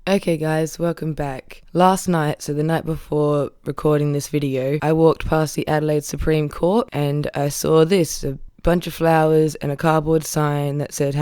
Okay guys, welcome back. Last night, so the night before recording this video, I walked past the Adelaide Supreme Court and I saw this, a bunch of flowers and a cardboard sign that said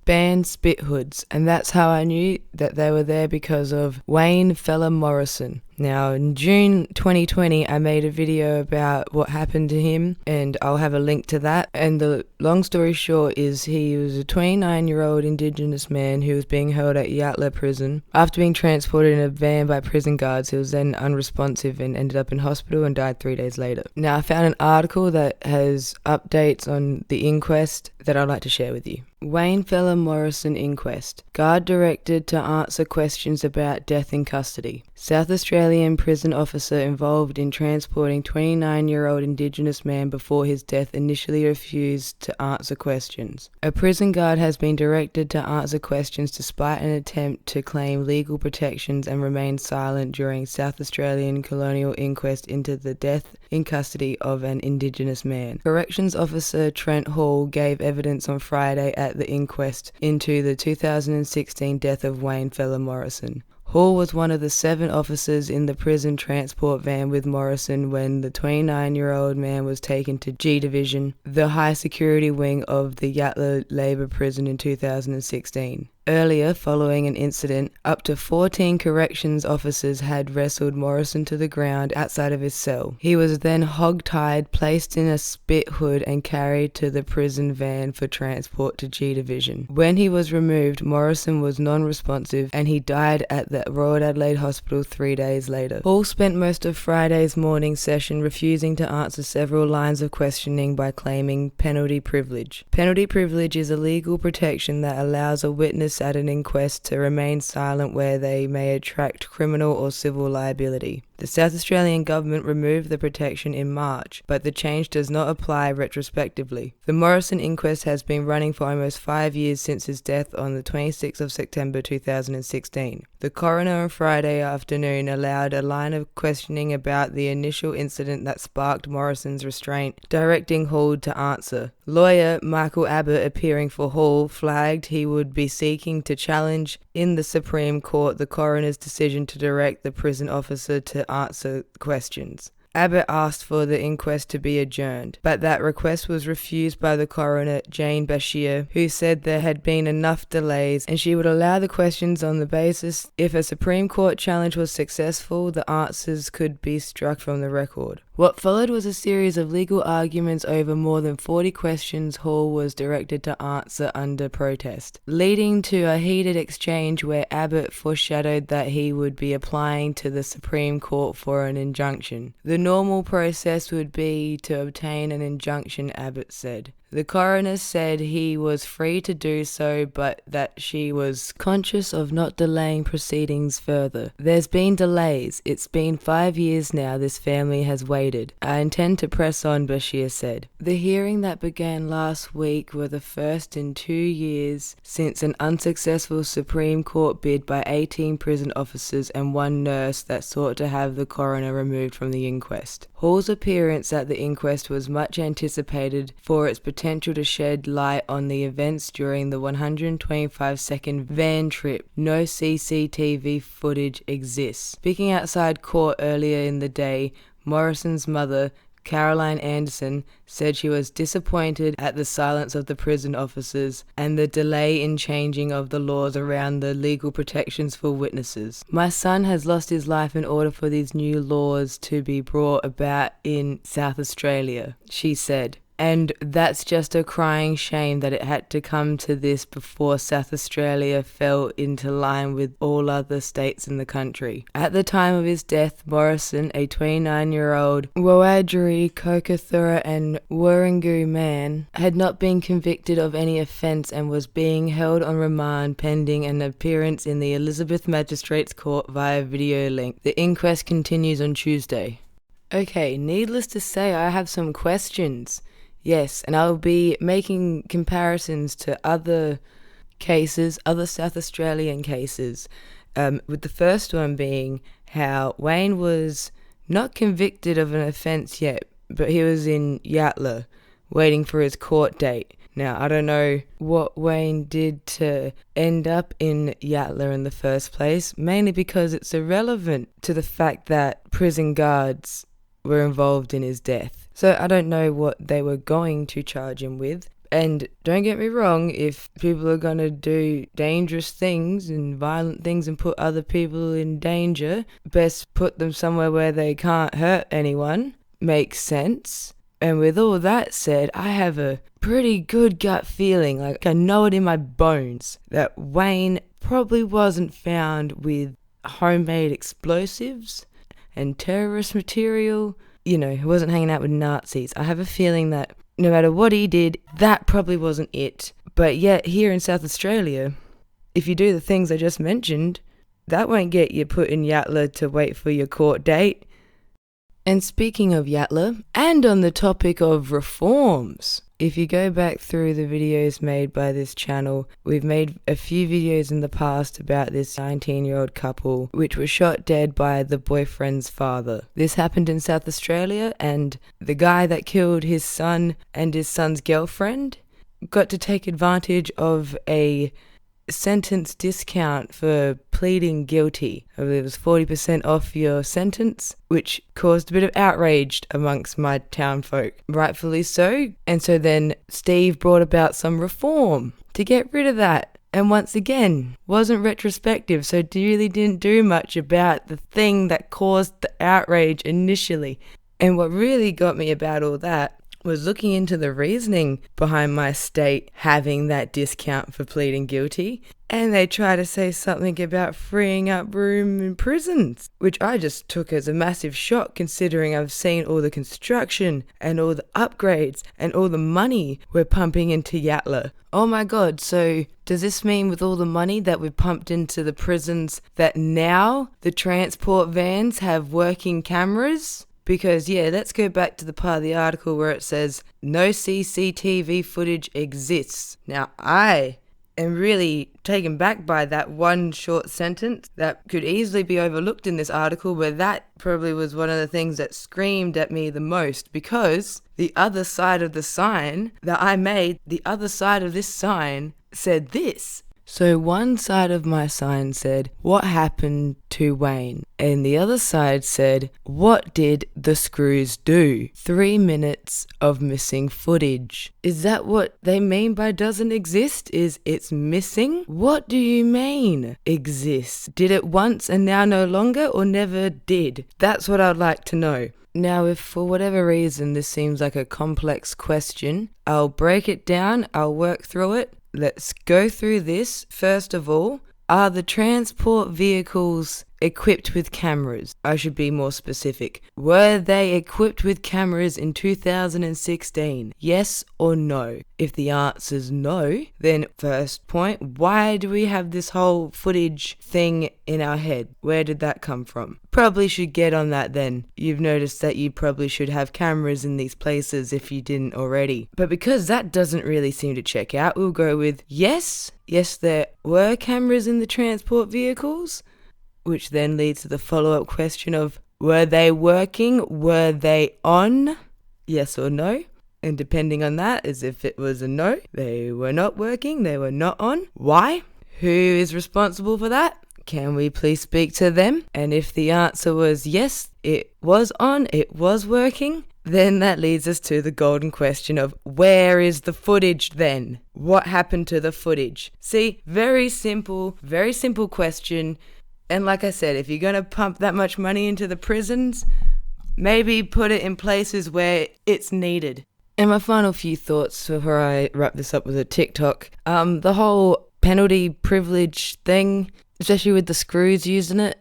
#ban spit hoods, and that's how I knew that they were there, because of Wayne Fella Morrison. Now, in June 2020, I made a video about what happened to him, and I'll have a link to that. And the long story short is he was a 29-year-old Indigenous man who was being held at Yatala prison. After being transported in a van by prison guards, he was then unresponsive and ended up in hospital and died 3 days later. Now, I found an article that has updates on the inquest that I'd like to share with you. Wayne Fella Morrison inquest. Guard directed to answer questions about death in custody. South Australian prison officer involved in transporting 29-year-old Indigenous man before his death initially refused to answer questions. A prison guard has been directed to answer questions despite an attempt to claim legal protections and remain silent during South Australian colonial inquest into the death in custody of an Indigenous man. Corrections officer Trent Hall gave evidence on Friday at the inquest into the 2016 death of Wayne Fella Morrison. Hall was one of the 7 officers in the prison transport van with Morrison when the 29-year-old man was taken to G Division, the high security wing of the Yatala Labour Prison, in 2016. Earlier, following an incident, up to 14 corrections officers had wrestled Morrison to the ground outside of his cell. He was then hog-tied, placed in a spit hood and carried to the prison van for transport to G Division. When he was removed, Morrison was non-responsive and he died at the Royal Adelaide Hospital 3 days later. Hall spent most of Friday's morning session refusing to answer several lines of questioning by claiming penalty privilege. Penalty privilege is a legal protection that allows a witness at an inquest to remain silent where they may attract criminal or civil liability. The South Australian government removed the protection in March, but the change does not apply retrospectively. The Morrison inquest has been running for almost 5 years since his death on the 26th of September 2016. The coroner on Friday afternoon allowed a line of questioning about the initial incident that sparked Morrison's restraint, directing Hall to answer. Lawyer Michael Abbott, appearing for Hall, flagged he would be seeking to challenge in the Supreme Court the coroner's decision to direct the prison officer to answer questions. Abbott asked for the inquest to be adjourned, but that request was refused by the coroner, Jane Bashir, who said there had been enough delays and she would allow the questions on the basis if a Supreme Court challenge was successful, the answers could be struck from the record. What followed was a series of legal arguments over more than 40 questions Hall was directed to answer under protest, leading to a heated exchange where Abbott foreshadowed that he would be applying to the Supreme Court for an injunction. The normal process would be to obtain an injunction, Abbott said. The coroner said he was free to do so, but that she was conscious of not delaying proceedings further. There's been delays. It's been 5 years now this family has waited. I intend to press on, Bashir said. The hearing that began last week were the first in 2 years since an unsuccessful Supreme Court bid by 18 prison officers and 1 nurse that sought to have the coroner removed from the inquest. Hall's appearance at the inquest was much anticipated for its potential to shed light on the events during the 125-second van trip. No CCTV footage exists. Speaking outside court earlier in the day, Morrison's mother, Caroline Anderson, said she was disappointed at the silence of the prison officers and the delay in changing of the laws around the legal protections for witnesses. My son has lost his life in order for these new laws to be brought about in South Australia, she said. And that's just a crying shame that it had to come to this before South Australia fell into line with all other states in the country. At the time of his death, Morrison, a 29-year-old Wiradjuri, Kokathura and Warringah man, had not been convicted of any offence and was being held on remand pending an appearance in the Elizabeth Magistrates Court via video link. The inquest continues on Tuesday. Okay, needless to say, I have some questions. Yes, and I'll be making comparisons to other cases, other South Australian cases, with the first one being how Wayne was not convicted of an offence yet, but he was in Yatala waiting for his court date. Now, I don't know what Wayne did to end up in Yatala in the first place, mainly because it's irrelevant to the fact that prison guards were involved in his death. So I don't know what they were going to charge him with. And don't get me wrong, if people are going to do dangerous things and violent things and put other people in danger, best put them somewhere where they can't hurt anyone. Makes sense. And with all that said, I have a pretty good gut feeling, like I know it in my bones, that Wayne probably wasn't found with homemade explosives and terrorist material. He wasn't hanging out with Nazis. I have a feeling that no matter what he did, that probably wasn't it. But yet, here in South Australia, if you do the things I just mentioned, that won't get you put in Yatala to wait for your court date. And speaking of Yatala, and on the topic of reforms, if you go back through the videos made by this channel, we've made a few videos in the past about this 19-year-old couple which was shot dead by the boyfriend's father. This happened in South Australia, and the guy that killed his son and his son's girlfriend got to take advantage of a sentence discount for pleading guilty. I believe it was 40% off your sentence, which caused a bit of outrage amongst my town folk. Rightfully so. And so then Steve brought about some reform to get rid of that. And once again, wasn't retrospective, so really didn't do much about the thing that caused the outrage initially. And what really got me about all that was looking into the reasoning behind my state having that discount for pleading guilty, and they try to say something about freeing up room in prisons, which I just took as a massive shock considering I've seen all the construction and all the upgrades and all the money we're pumping into Yatala. Oh my god, so does this mean with all the money that we've pumped into the prisons that now the transport vans have working cameras? Because, let's go back to the part of the article where it says, no CCTV footage exists. Now, I am really taken back by that one short sentence that could easily be overlooked in this article, but that probably was one of the things that screamed at me the most, because the other side of the sign that I made, the other side of this sign said this. So one side of my sign said, what happened to Wayne? And the other side said, what did the screws do? 3 minutes of missing footage. Is that what they mean by doesn't exist? Is it's missing? What do you mean exists? Did it once and now no longer, or never did? That's what I'd like to know. Now, if for whatever reason this seems like a complex question, I'll break it down, I'll work through it. Let's go through this. First of all, are the transport vehicles equipped with cameras? I should be more specific. Were they equipped with cameras in 2016? Yes or no? If the answer's no, then first point, why do we have this whole footage thing in our head? Where did that come from? Probably should get on that then. You've noticed that you probably should have cameras in these places if you didn't already. But because that doesn't really seem to check out, we'll go with yes. Yes, there were cameras in the transport vehicles, which then leads to the follow-up question of, were they working? Were they on? Yes or no? And depending on that, as if it was a no, they were not working, they were not on. Why? Who is responsible for that? Can we please speak to them? And if the answer was yes, it was on, it was working, then that leads us to the golden question of, where is the footage then? What happened to the footage? See, very simple question. And like I said, if you're going to pump that much money into the prisons, maybe put it in places where it's needed. And my final few thoughts before I wrap this up with a TikTok. The whole penalty privilege thing, especially with the screws using it.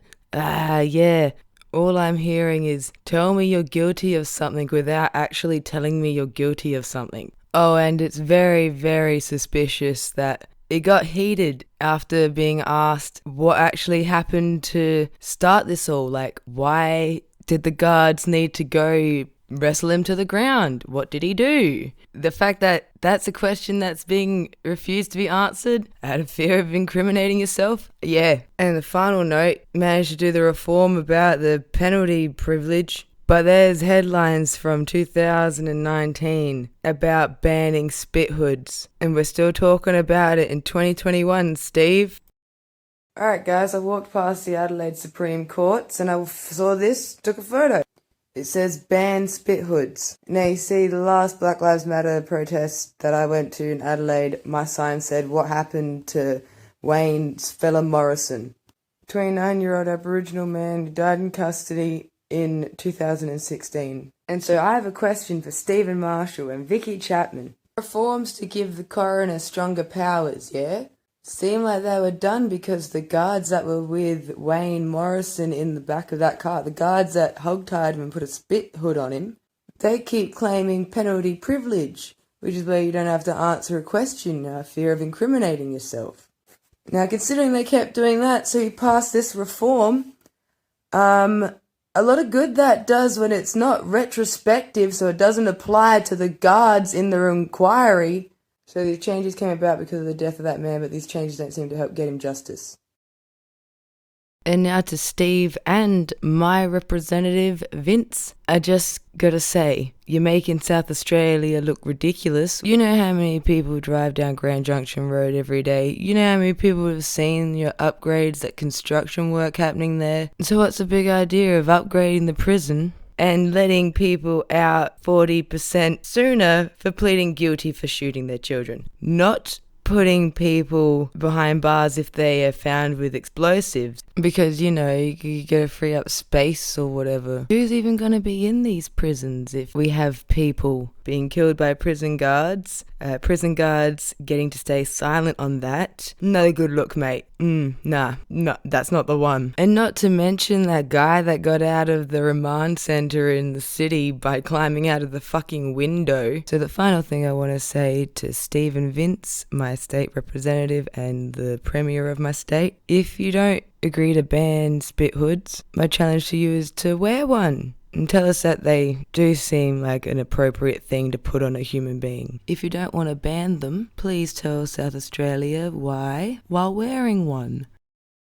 All I'm hearing is, tell me you're guilty of something without actually telling me you're guilty of something. Oh, and it's very, very suspicious that it got heated after being asked what actually happened to start this all. Like, why did the guards need to go wrestle him to the ground? What did he do? The fact that that's a question that's being refused to be answered out of fear of incriminating yourself. Yeah. And the final note, managed to do the reform about the penalty privilege. But there's headlines from 2019 about banning spit hoods, and we're still talking about it in 2021, Steve. Alright guys, I walked past the Adelaide Supreme Courts and I saw this, took a photo. It says ban spit hoods. Now you see, the last Black Lives Matter protest that I went to in Adelaide, my sign said, "What happened to Wayne's fella Morrison?" 29-year-old Aboriginal man who died in custody in 2016. And so I have a question for Stephen Marshall and Vicky Chapman. Reforms to give the coroner stronger powers, yeah? Seemed like they were done because the guards that were with Wayne Morrison in the back of that car, the guards that hogtied him and put a spit hood on him, they keep claiming penalty privilege, which is where you don't have to answer a question, fear of incriminating yourself. Now, considering they kept doing that, so you passed this reform, a lot of good that does when it's not retrospective, so it doesn't apply to the guards in the inquiry. So these changes came about because of the death of that man, but these changes don't seem to help get him justice. And now to Steve and my representative, Vince. I just gotta say, you're making South Australia look ridiculous. You know how many people drive down Grand Junction Road every day. You know how many people have seen your upgrades, that construction work happening there. So what's the big idea of upgrading the prison and letting people out 40% sooner for pleading guilty for shooting their children? Not putting people behind bars if they are found with explosives, because you gotta free up space or whatever. Who's even gonna be in these prisons if we have people being killed by prison guards getting to stay silent on that? No good look, mate. Nah, that's not the one. And not to mention that guy that got out of the remand centre in the city by climbing out of the fucking window. So the final thing I want to say to Steve and Vince, my state representative and the premier of my state, if you don't agree to ban spit hoods, my challenge to you is to wear one. And tell us that they do seem like an appropriate thing to put on a human being. If you don't want to ban them, please tell South Australia why while wearing one.